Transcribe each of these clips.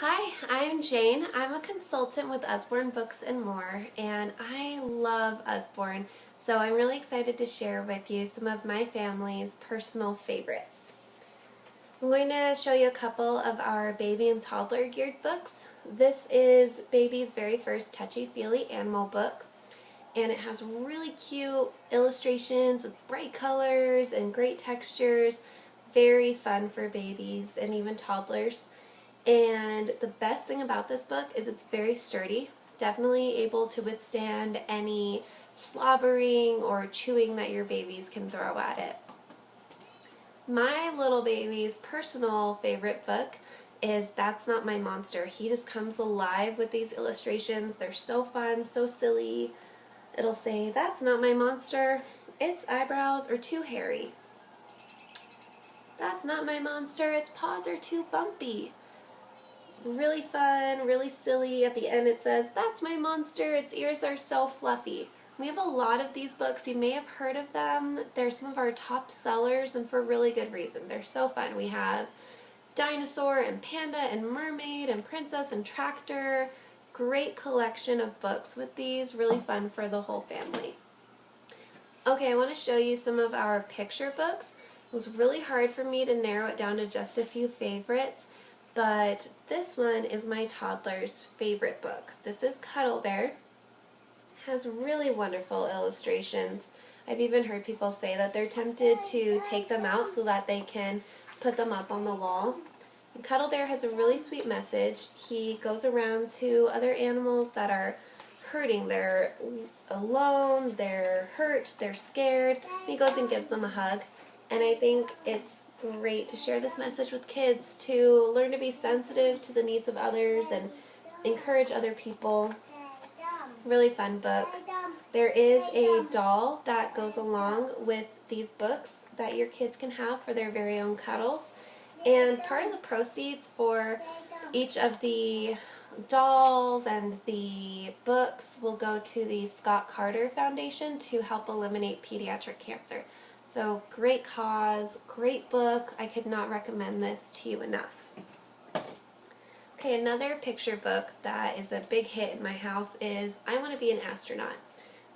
Hi, I'm Jane. I'm a consultant with Usborne Books and More, and I love Usborne, so I'm really excited to share with you some of my family's personal favorites. I'm going to show you a couple of our baby and toddler geared books. This is baby's very first touchy-feely animal book, and it has really cute illustrations with bright colors and great textures. Very fun for babies and even toddlers. And the best thing about this book is it's very sturdy, definitely able to withstand any slobbering or chewing that your babies can throw at it. My little baby's personal favorite book is That's Not My Monster. He just comes alive with these illustrations. They're so fun, so silly. It'll say, "That's not my monster. Its eyebrows are too hairy. That's not my monster. Its paws are too bumpy." Really fun, really silly. At the end it says, "That's my monster. Its ears are so fluffy." We have a lot of these books. You may have heard of them. They're some of our top sellers and for really good reason. They're so fun. We have dinosaur and panda and mermaid and princess and tractor. Great collection of books with these. Really fun for the whole family. Okay, I want to show you some of our picture books. It was really hard for me to narrow it down to just a few favorites, but this one is my toddler's favorite book. This is Cuddle Bear. It has really wonderful illustrations. I've even heard people say that they're tempted to take them out so that they can put them up on the wall. And Cuddle Bear has a really sweet message. He goes around to other animals that are hurting. They're alone, they're hurt, they're scared. He goes and gives them a hug. And I think it's great to share this message with kids, to learn to be sensitive to the needs of others and encourage other people. Really fun book. There is a doll that goes along with these books that your kids can have for their very own cuddles. And part of the proceeds for each of the dolls and the books will go to the Scott Carter Foundation to help eliminate pediatric cancer. So great cause, great book. I could not recommend this to you enough. Okay, another picture book that is a big hit in my house is I Want to Be an Astronaut.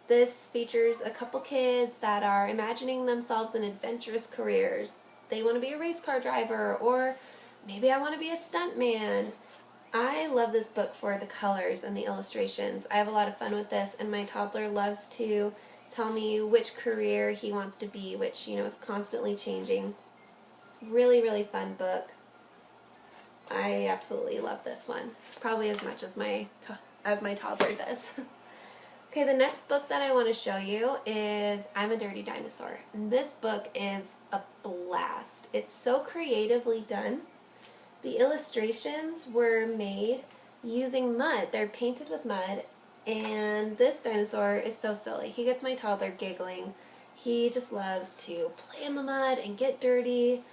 This features a couple kids that are imagining themselves in adventurous careers. They want to be a race car driver, or maybe I want to be a stuntman. I love this book for the colors and the illustrations. I have a lot of fun with this, and my toddler loves to tell me which career he wants to be, which, is constantly changing. Really, really fun book. I absolutely love this one, probably as much as my toddler does. Okay, the next book that I want to show you is I'm a Dirty Dinosaur. And this book is a blast. It's so creatively done. The illustrations were made using mud. They're painted with mud, and this dinosaur is so silly. He gets my toddler giggling. He just loves to play in the mud and get dirty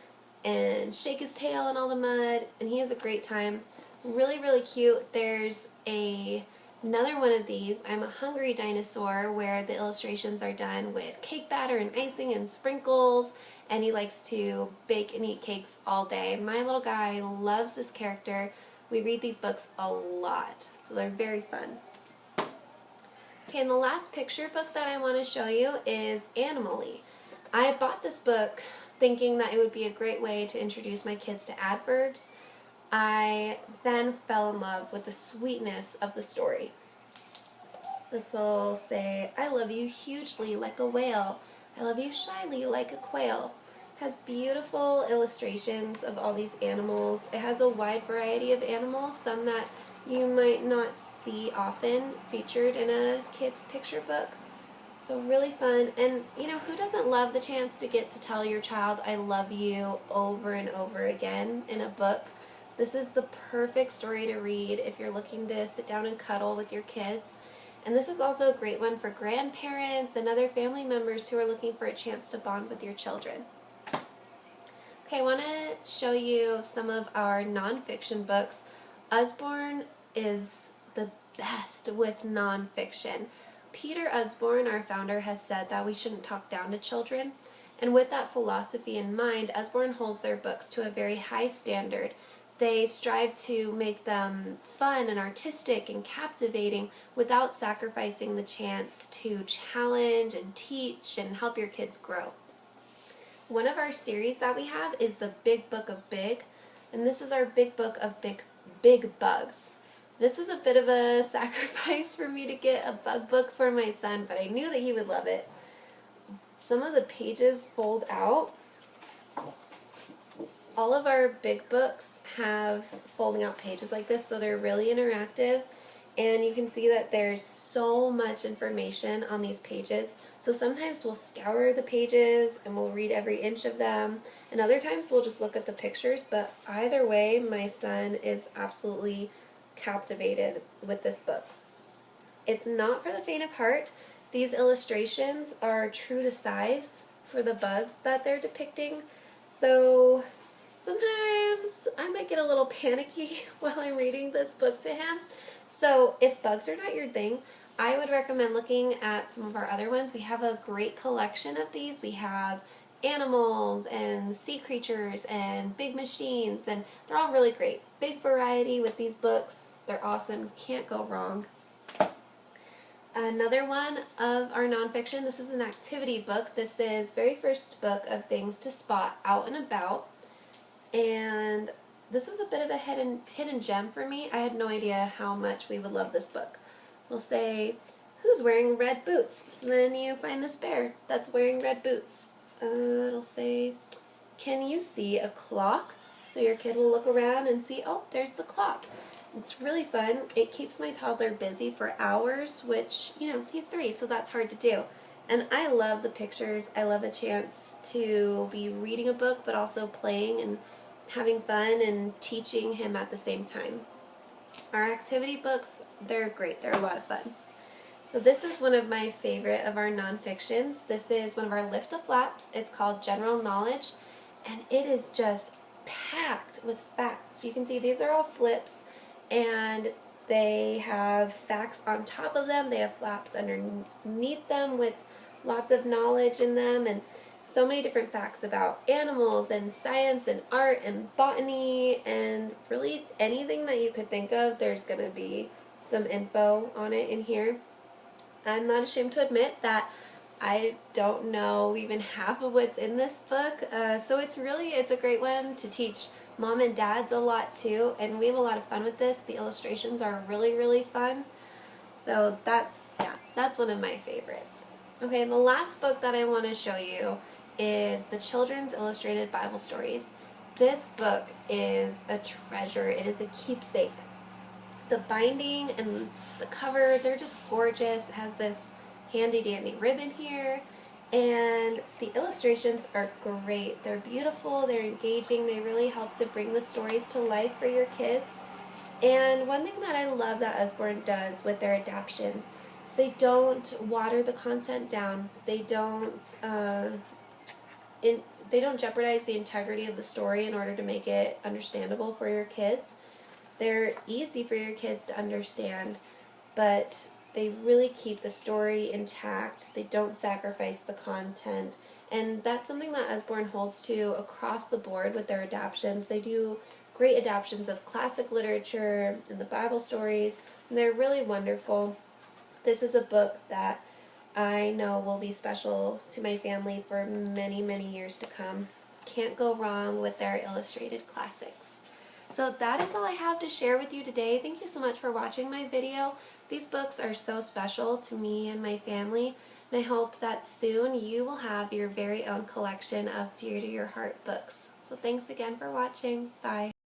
and shake his tail in all the mud, and he has a great time. Really, really cute. There's another one of these, I'm a Hungry Dinosaur, where the illustrations are done with cake batter and icing and sprinkles, and he likes to bake and eat cakes all day. My little guy loves this character. We read these books a lot, so they're very fun. Okay, and the last picture book that I want to show you is Animally. I bought this book thinking that it would be a great way to introduce my kids to adverbs. I then fell in love with the sweetness of the story. This will say, "I love you hugely like a whale. I love you shyly like a quail." It has beautiful illustrations of all these animals. It has a wide variety of animals, some that you might not see often featured in a kid's picture book. So really fun, and who doesn't love the chance to get to tell your child "I love you" over and over again in a book? This is the perfect story to read if you're looking to sit down and cuddle with your kids. And this is also a great one for grandparents and other family members who are looking for a chance to bond with your children. Okay, I want to show you some of our nonfiction books. Usborne is the best with nonfiction. Peter Usborne, our founder, has said that we shouldn't talk down to children, and with that philosophy in mind, Usborne holds their books to a very high standard. they strive to make them fun and artistic and captivating without sacrificing the chance to challenge and teach and help your kids grow. One of our series that we have is the Big Book of Big, and this is our Big Book of Big Bugs. This was a bit of a sacrifice for me to get a bug book for my son, but I knew that he would love it. Some of the pages fold out. All of our big books have folding out pages like this, so they're really interactive, and you can see that there's so much information on these pages. So sometimes we'll scour the pages and we'll read every inch of them, and other times we'll just look at the pictures, but either way, my son is absolutely captivated with this book. It's not for the faint of heart. These illustrations are true to size for the bugs that they're depicting, so sometimes I might get a little panicky while I'm reading this book to him. So if bugs are not your thing, I would recommend looking at some of our other ones. We have a great collection of these. We have animals and sea creatures and big machines, and they're all really great. Big variety with these books. They're awesome. Can't go wrong. Another one of our nonfiction, this is an activity book. This is very first book of things to spot out and about. And this was a bit of a hidden gem for me. I had no idea how much we would love this book. We'll say, who's wearing red boots? So then you find this bear that's wearing red boots. It'll say, can you see a clock? So your kid will look around and see, oh, there's the clock. It's really fun. It keeps my toddler busy for hours, which, you know, he's 3, so that's hard to do. And I love the pictures. I love a chance to be reading a book, but also playing and having fun and teaching him at the same time. Our activity books, they're great. They're a lot of fun. So this is one of my favorite of our nonfictions. This is one of our Lift the Flaps. It's called General Knowledge, and it is just packed with facts. You can see these are all flips, and they have facts on top of them. They have flaps underneath them with lots of knowledge in them, and so many different facts about animals and science and art and botany and really anything that you could think of. There's going to be some info on it in here. I'm not ashamed to admit that I don't know even half of what's in this book, so it's a great one to teach mom and dads a lot too, and we have a lot of fun with this. The illustrations are really, really fun, so that's one of my favorites. Okay, and the last book that I want to show you is the Children's Illustrated Bible Stories. This book is a treasure. It is a keepsake. The binding and the cover, they're just gorgeous. It has this handy dandy ribbon here, and the illustrations are great. They're beautiful, they're engaging, they really help to bring the stories to life for your kids. And one thing that I love that Usborne does with their adaptions is they don't water the content down. They don't jeopardize the integrity of the story in order to make it understandable for your kids. They're easy for your kids to understand, but they really keep the story intact. They don't sacrifice the content, and that's something that Usborne holds to across the board with their adaptions. They do great adaptions of classic literature and the Bible stories, and they're really wonderful. This is a book that I know will be special to my family for many, many years to come. Can't go wrong with their illustrated classics. So that is all I have to share with you today. Thank you so much for watching my video. These books are so special to me and my family, and I hope that soon you will have your very own collection of dear to your heart books. So thanks again for watching. Bye.